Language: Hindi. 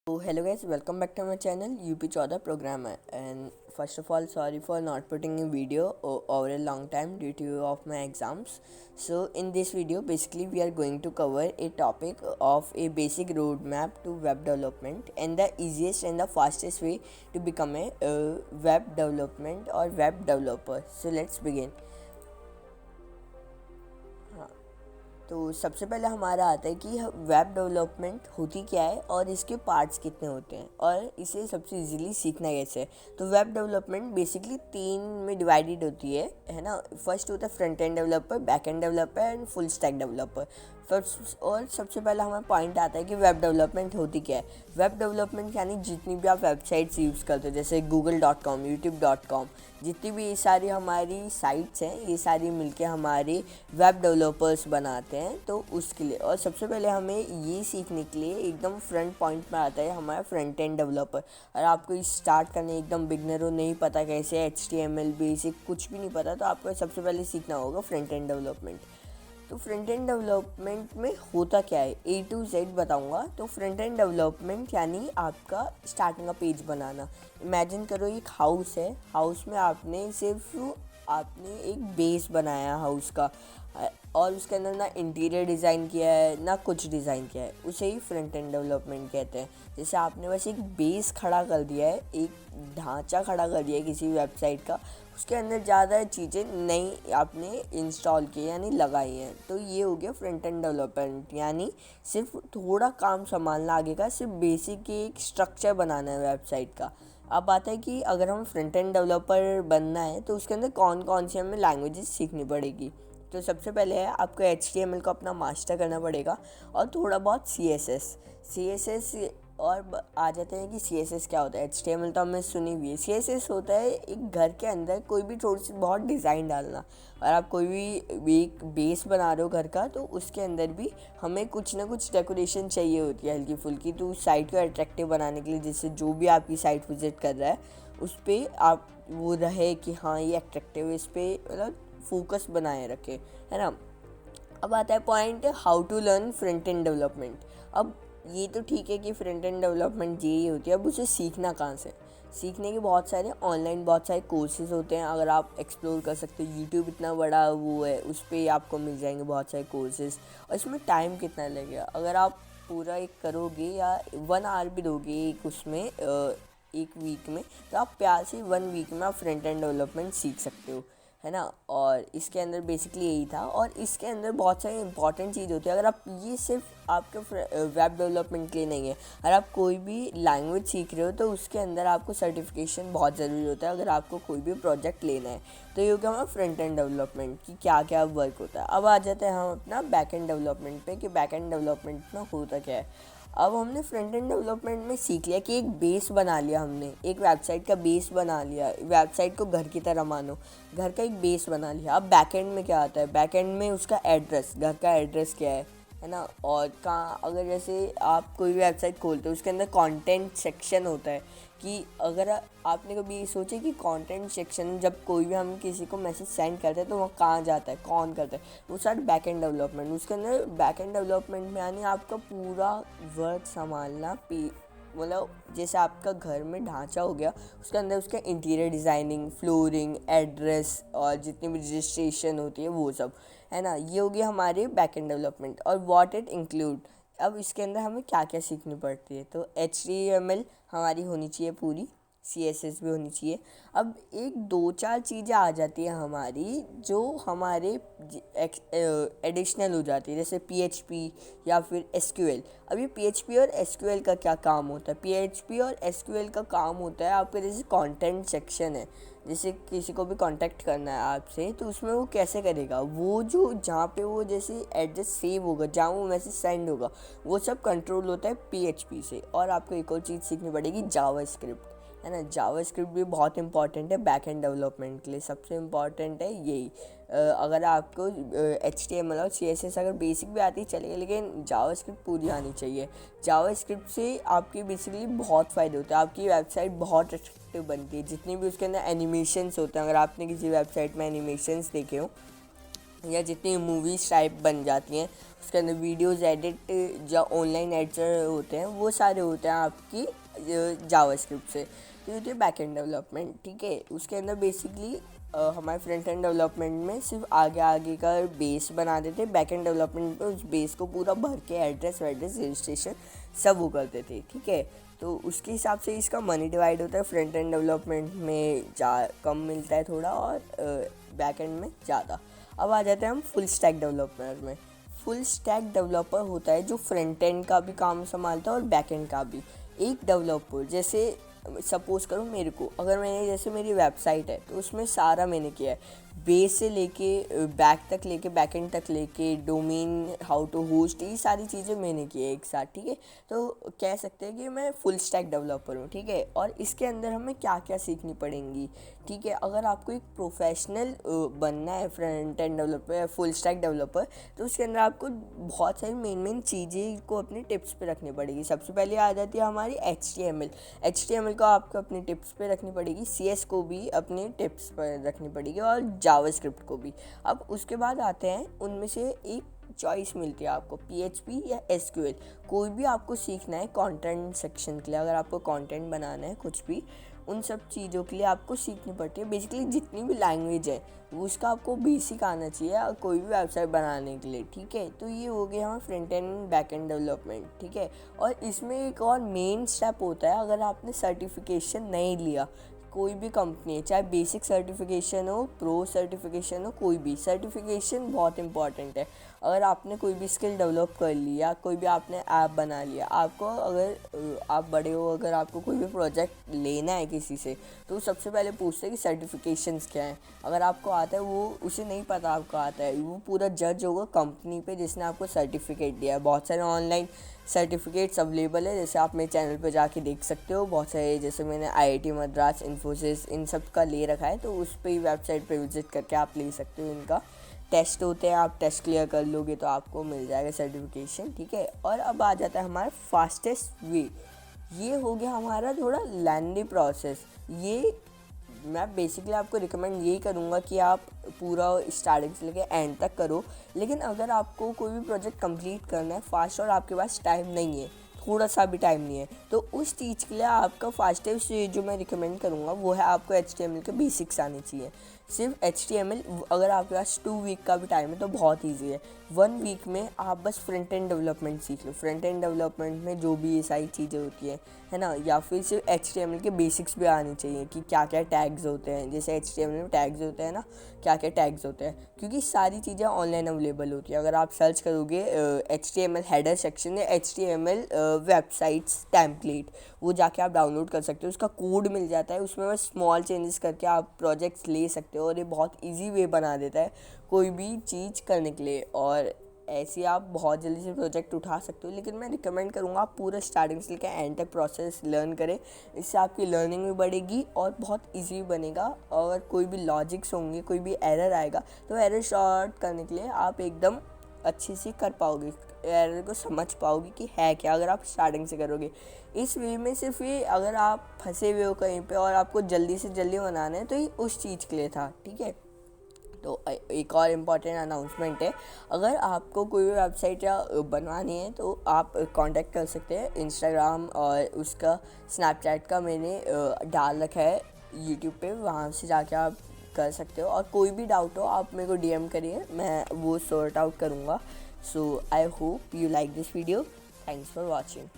So hello guys, welcome back to my channel UP14 programmer. And first of all, sorry for not putting a video over a long time due to of my exams. So in this video, basically we are going to cover a topic of a basic roadmap to web development and the easiest and the fastest way to become a web development or web developer. So let's begin. तो सबसे पहले हमारा आता है कि वेब डेवलपमेंट होती क्या है और इसके पार्ट्स कितने होते हैं और इसे सबसे इजीली सीखना कैसे है। तो वेब डेवलपमेंट बेसिकली तीन में डिवाइडेड होती है ना। फर्स्ट होता है front end developer, back end developer and full stack developer. First और सबसे पहला हमारा पॉइंट आता है कि वेब डेवलपमेंट होती क्या है। वेब डेवलपमेंट यानी जितनी भी आप वेबसाइट्स यूज़ करते हो जैसे google.com, youtube.com, जितनी भी ये सारी हमारी साइट्स हैं ये सारी मिलके हमारे वेब डेवलपर्स बनाते हैं। तो उसके लिए और सबसे पहले हमें ये सीखने के लिए एकदम फ्रंट पॉइंट में आता है हमारा फ्रंट एंड डेवलपर। और आपको स्टार्ट करने एकदम बिगनर हो, नहीं पता कैसे HTML बेसिक कुछ भी नहीं पता, तो आपको सबसे पहले सीखना होगा फ्रंट एंड डेवलपमेंट। तो फ्रंट एंड डेवलपमेंट में होता क्या है A to Z बताऊंगा। तो फ्रंट एंड डेवलपमेंट यानी आपका स्टार्टिंग का पेज बनाना। इमेजिन करो एक हाउस है, हाउस में आपने एक बेस बनाया हाउस का और उसके अंदर ना इंटीरियर डिज़ाइन किया है ना कुछ डिज़ाइन किया है, उसे ही फ्रंट एंड डेवलपमेंट कहते हैं। जैसे आपने बस एक बेस खड़ा कर दिया है, एक ढांचा खड़ा कर दिया है किसी वेबसाइट का, उसके अंदर ज़्यादा चीज़ें नई आपने इंस्टॉल की यानी लगाई हैं। तो ये हो गया फ्रंट एंड डेवलपमेंट, यानी सिर्फ थोड़ा काम संभालना आगे का, सिर्फ बेसिक एक स्ट्रक्चर बनाना है वेबसाइट का। अब बात है कि अगर हम फ्रंट एंड डेवलपर बनना है तो उसके अंदर कौन कौन सी हमें लैंग्वेजेस सीखनी पड़ेगी। तो सबसे पहले है आपको HTML को अपना मास्टर करना पड़ेगा और थोड़ा बहुत CSS और आ जाते हैं कि CSS क्या होता है। HTML तो हमें सुनी हुई है। CSS होता है एक घर के अंदर कोई भी थोड़ी सी बहुत डिज़ाइन डालना। और आप कोई भी एक बेस बना रहे हो घर का, तो उसके अंदर भी हमें कुछ ना कुछ डेकोरेशन चाहिए होती है हल्की फुल्की, तो उस साइट को अट्रैक्टिव बनाने के लिए, जिससे जो भी आपकी साइट विजिट कर रहा है उस पर आप वो रहे कि हाँ ये अट्रैक्टिव, इस पर मतलब फोकस बनाए रखे, है ना। अब आता है point how to learn front end development. अब ये तो ठीक है कि फ्रंट एंड डेवलपमेंट यही होती है, अब उसे सीखना कहाँ से। सीखने के बहुत सारे ऑनलाइन बहुत सारे कोर्सेज होते हैं, अगर आप एक्सप्लोर कर सकते हो। यूट्यूब इतना बड़ा वो है, उस पर आपको मिल जाएंगे बहुत सारे कोर्सेज। और इसमें टाइम कितना लगेगा, अगर आप पूरा एक करोगे या 1 आवर भी दोगे एक उसमें एक वीक में, तो आप प्यार से 1 वीक में आप फ्रंट एंड डेवलपमेंट सीख सकते हो, है ना। और इसके अंदर बेसिकली यही था। और इसके अंदर बहुत सारी इंपॉर्टेंट चीज़ होती है। अगर आप ये सिर्फ आपके वेब डेवलपमेंट के लिए नहीं है, अगर आप कोई भी लैंग्वेज सीख रहे हो तो उसके अंदर आपको सर्टिफिकेशन बहुत ज़रूरी होता है अगर आपको कोई भी प्रोजेक्ट लेना है। तो ये हो गया हमारा फ्रंट एंड डेवलपमेंट की क्या क्या वर्क होता है। अब आ जाते हैं हम अपना बैक एंड डेवलपमेंट पे कि बैक एंड डेवलपमेंट में होता क्या है। अब हमने फ्रंट एंड डेवलपमेंट में सीख लिया कि एक बेस बना लिया, हमने एक वेबसाइट का बेस बना लिया, वेबसाइट को घर की तरह मानो, घर का एक बेस बना लिया। अब बैक एंड में क्या आता है, बैक एंड में उसका एड्रेस, घर का एड्रेस क्या है ना। और कहाँ अगर जैसे आप कोई भी वेबसाइट खोलते हो उसके अंदर कंटेंट सेक्शन होता है कि अगर आपने कभी सोचे कि कंटेंट सेक्शन जब कोई भी हम किसी को मैसेज सेंड करते हैं तो वहाँ कहाँ जाता है, कौन करता है, वो सारा बैक एंड डेवलपमेंट। उसके अंदर बैक एंड डेवलपमेंट में यानी आपका पूरा वर्क संभालना, मतलब जैसे आपका घर में ढांचा हो गया, उसके अंदर उसका इंटीरियर डिज़ाइनिंग, फ्लोरिंग, एड्रेस और जितनी भी रजिस्ट्रेशन होती है वो सब, है ना। ये हो गया हमारे बैक एंड डेवलपमेंट। और व्हाट इट इंक्लूड, अब इसके अंदर हमें क्या क्या सीखनी पड़ती है। तो HTML हमारी होनी चाहिए पूरी, CSS भी होनी चाहिए। अब एक दो चार चीज़ें आ जाती है हमारी जो हमारे एडिशनल हो जाती है, जैसे PHP या फिर SQL। अब ये PHP और SQL का क्या काम होता है। PHP और SQL का काम होता है आपके जैसे कंटेंट सेक्शन है, जैसे किसी को भी कांटेक्ट करना है आपसे, तो उसमें वो कैसे करेगा, वो जो जहाँ पे वो जैसे एड्रेस सेव होगा, जहाँ वो मैसेज सेंड होगा, वो सब कंट्रोल होता है PHP से। और आपको एक और चीज़ सीखनी पड़ेगी, जावास्क्रिप्ट, है ना। जावास्क्रिप्ट भी बहुत इंपॉर्टेंट है बैक एंड डेवलपमेंट के लिए, सबसे इम्पॉर्टेंट है यही। अगर आपको HTML और CSS अगर बेसिक भी आती है चलेगा, लेकिन जावास्क्रिप्ट पूरी आनी चाहिए। जावास्क्रिप्ट से आपकी बेसिकली बहुत फ़ायदे होते हैं, आपकी वेबसाइट बहुत अट्रैक्टिव बनती है। जितने भी उसके अंदर एनिमेशंस होते हैं, अगर आपने किसी वेबसाइट में एनिमेशंस देखे हो या जितनी मूवीज़ टाइप बन जाती हैं उसके अंदर वीडियोज़ एडिट या ऑनलाइन एडिटर होते हैं, वो सारे होते हैं आपकी जावास्क्रिप्ट से। तो ये होती है बैक एंड डेवलपमेंट, ठीक है। उसके अंदर बेसिकली हमारे फ्रंट एंड डेवलपमेंट में सिर्फ आगे आगे का बेस बना देते, बैक एंड डेवलपमेंट पे उस बेस को पूरा भर के एड्रेस वैड्रेस रजिस्ट्रेशन सब वो करते थे, ठीक है। तो उसके हिसाब से इसका मनी डिवाइड होता है, फ्रंट एंड डेवलपमेंट में कम मिलता है थोड़ा और बैक एंड में ज़्यादा। अब आ जाते हैं हम फुल स्टैक डेवलपर में। फुल स्टैक डेवलपर होता है जो फ्रंट एंड का भी काम संभालता है और बैक एंड का भी। एक डेवलपर जैसे सपोज़ करो मेरे को, अगर मैंने जैसे मेरी वेबसाइट है तो उसमें सारा मैंने किया है, बेस से लेके बैक तक लेके बैक एंड तक लेके डोमेन हाउ टू होस्ट, ये सारी चीज़ें मैंने की है एक साथ, ठीक है। तो कह सकते हैं कि मैं फुल स्टैक डेवलपर हूँ, ठीक है। और इसके अंदर हमें क्या क्या सीखनी पड़ेंगी, ठीक है। अगर आपको एक प्रोफेशनल बनना है फ्रंट एंड डेवलपर या फुल स्टैक डेवलपर, तो उसके अंदर आपको बहुत सारी मेन चीज़ें को अपने टिप्स पे रखनी पड़ेगी। सबसे पहले आ जाती है हमारी HTML को आपको अपनी टिप्स पे रखनी पड़ेगी, CS को भी अपनी टिप्स पर रखनी पड़ेगी और जावास्क्रिप्ट को भी। अब उसके बाद आते हैं, उनमें से एक चॉइस मिलती है आपको, PHP या SQL। कोई भी आपको सीखना है कंटेंट सेक्शन के लिए, अगर आपको कंटेंट बनाना है कुछ भी, उन सब चीज़ों के लिए आपको सीखनी पड़ती है। बेसिकली जितनी भी लैंग्वेज है वो उसका आपको बेसिक आना चाहिए कोई भी वेबसाइट बनाने के लिए, ठीक है। तो ये हो गया हमारा front end back and development, ठीक है। और इसमें एक और मेन स्टेप होता है, अगर आपने सर्टिफिकेशन नहीं लिया, कोई भी कंपनी है, चाहे बेसिक सर्टिफिकेशन हो, प्रो सर्टिफिकेशन हो, कोई भी सर्टिफिकेशन बहुत इंपॉर्टेंट है। अगर आपने कोई भी स्किल डेवलप कर लिया, कोई भी आपने ऐप बना लिया, आपको अगर आप बड़े हो, अगर आपको कोई भी प्रोजेक्ट लेना है किसी से, तो सबसे पहले पूछते हैं कि सर्टिफिकेशंस क्या हैं। अगर आपको आता है, वो उसे नहीं पता आपको आता है, वो पूरा जज होगा कंपनी पे जिसने आपको सर्टिफिकेट दिया है। बहुत सारे ऑनलाइन सर्टिफिकेट्स अवेलेबल है, जैसे आप मेरे चैनल पे जाके देख सकते हो, बहुत सारे, जैसे मैंने IIT मद्रास, इन्फोसिस, इन सब का ले रखा है, तो उस पर ही वेबसाइट पे विजिट करके आप ले सकते हो। इनका टेस्ट होते हैं, आप टेस्ट क्लियर कर लोगे तो आपको मिल जाएगा सर्टिफिकेशन, ठीक है। और अब आ जाता है हमारा फास्टेस्ट वे। ये हो गया हमारा थोड़ा लेंदी प्रोसेस। ये मैं बेसिकली आपको रिकमेंड यही करूँगा कि आप पूरा स्टार्टिंग से लेकर एंड तक करो। लेकिन अगर आपको कोई भी प्रोजेक्ट कंप्लीट करना है फास्ट और आपके पास टाइम नहीं है, थोड़ा सा भी टाइम नहीं है, तो उस चीज़ के लिए आपका फास्टेस्ट जो मैं रिकमेंड करूँगा वो है, आपको HTML के बेसिक्स आने चाहिए। सिर्फ HTML, अगर आपके पास 2 वीक का भी टाइम है तो बहुत ईजी है। 1 वीक में आप बस फ्रंट एंड डेवलपमेंट सीख लो। फ्रंट एंड डेवलपमेंट में जो भी ये सारी चीज़ें होती हैं, है ना, या फिर सिर्फ HTML के बेसिक्स भी आने चाहिए कि क्या क्या टैग्स होते हैं। जैसे HTML में टैग्स होते हैं ना, क्या क्या टैग्स होते हैं, क्योंकि सारी चीज़ें ऑनलाइन अवेलेबल होती है। अगर आप सर्च करोगे HTML हेडर सेक्शन या HTML वेबसाइट्स टेम्पलेट, वो जाके आप डाउनलोड कर सकते हो, उसका कोड मिल जाता है, उसमें बस स्मॉल चेंजेस करके आप प्रोजेक्ट्स ले सकते हो। और ये बहुत इजी वे बना देता है कोई भी चीज़ करने के लिए, और ऐसे आप बहुत जल्दी से प्रोजेक्ट उठा सकते हो। लेकिन मैं रिकमेंड करूँगा आप पूरा स्टार्टिंग से लेकर एंड तक प्रोसेस लर्न करें, इससे आपकी लर्निंग भी बढ़ेगी और बहुत इजी बनेगा। और कोई भी लॉजिक्स होंगे, कोई भी एरर आएगा, तो एरर शॉर्ट करने के लिए आप एकदम अच्छे से कर पाओगे, एरर को समझ पाओगे कि है क्या, अगर आप स्टार्टिंग से करोगे। इस वे में सिर्फ ये, अगर आप फंसे हुए हो कहीं पे और आपको जल्दी से जल्दी बनाना है, तो ये उस चीज़ के लिए था, ठीक है। तो एक और इम्पॉर्टेंट अनाउंसमेंट है, अगर आपको कोई भी वेबसाइट या बनवानी है तो आप कांटेक्ट कर सकते हैं। इंस्टाग्राम और उसका स्नैपचैट का मैंने डाल रखा है यूट्यूब पे, वहाँ से जाके आप कर सकते हो। और कोई भी डाउट हो आप मेरे को DM करिए, मैं वो सॉर्ट आउट करूँगा। So I hope you like this video. Thanks for watching.